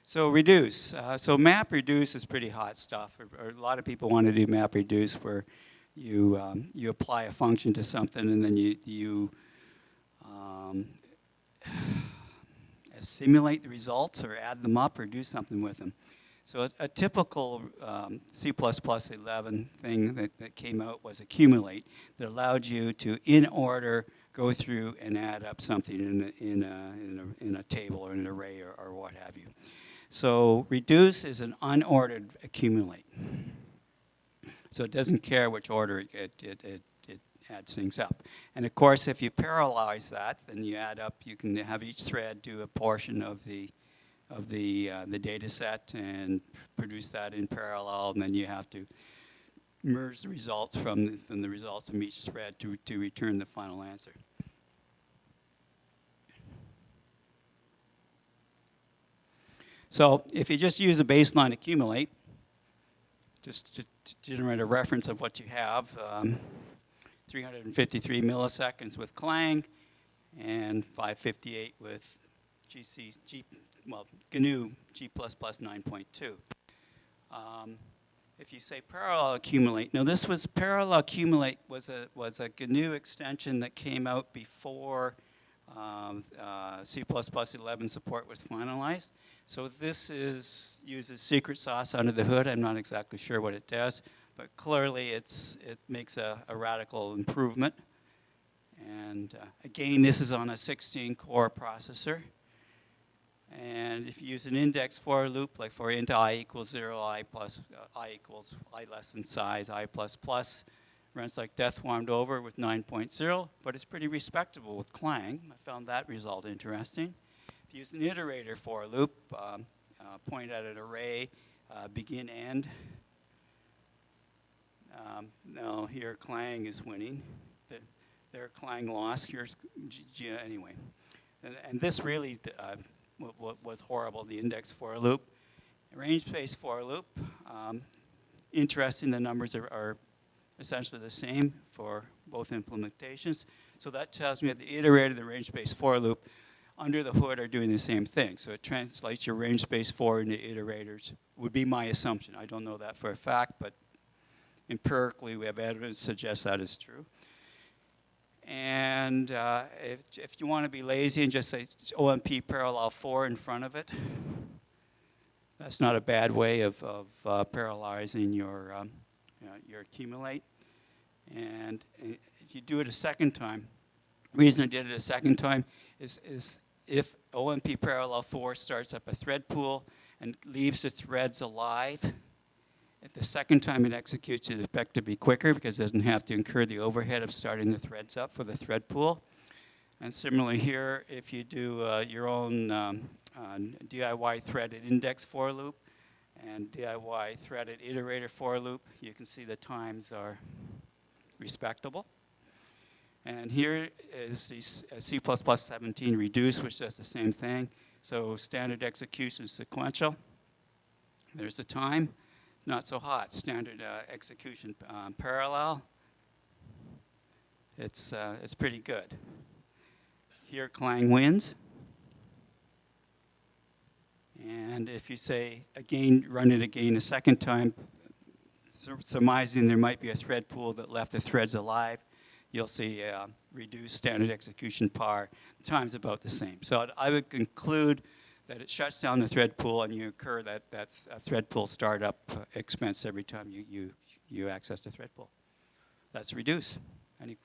So reduce. So map reduce is pretty hot stuff. Or a lot of people want to do map reduce, where you apply a function to something and then you simulate the results or add them up or do something with them. So a typical C++ 11 thing that came out was accumulate, that allowed you to, in order, go through and add up something in a table or an array or what have you. So reduce is an unordered accumulate. So it doesn't care which order it adds things up. And of course, if you parallelize that, then you add up, you can have each thread do a portion of the data set and produce that in parallel, and then you have to merge the results from the results from each thread to return the final answer. So if you just use a baseline accumulate, just to generate a reference of what you have, 353 milliseconds with Clang and 558 with GNU G++ 9.2. If you say parallel accumulate, now this was parallel accumulate was a GNU extension that came out before C++ 11 support was finalized. So this uses secret sauce under the hood. I'm not exactly sure what it does, but clearly it makes a radical improvement. And again, this is on a 16-core processor. And if you use an index for loop, like for int I equals 0, I equals I less than size, I plus plus, runs like death warmed over with 9.0, but it's pretty respectable with Clang. I found that result interesting. If you use an iterator for loop, point at an array, begin, end. Now here Clang is winning. There Clang lost. Here's anyway. And this really was horrible, the index for loop. Range space for loop. Interesting, the numbers are essentially the same for both implementations. So that tells me that the iterator, the range space for loop, under the hood are doing the same thing. So it translates your range space for into iterators, would be my assumption. I don't know that for a fact, but empirically we have evidence to suggest that is true. And if you want to be lazy and just say OMP parallel 4 in front of it, that's not a bad way of parallelizing your accumulate. And if you do it a second time, the reason I did it a second time is if OMP parallel 4 starts up a thread pool and leaves the threads alive, if the second time it executes, it expects to be quicker because it doesn't have to incur the overhead of starting the threads up for the thread pool. And similarly here, if you do your own DIY threaded index for loop and DIY threaded iterator for loop, you can see the times are respectable. And here is the C++ 17 reduce, which does the same thing. So standard execution sequential. There's the time. Not so hot. Standard execution parallel. It's pretty good. Here Clang wins. And if you say again, run it again a second time, surmising there might be a thread pool that left the threads alive, you'll see reduced standard execution par. The time's about the same. So I would conclude that it shuts down the thread pool and you incur that thread pool startup expense every time you access the thread pool. That's reduce. Any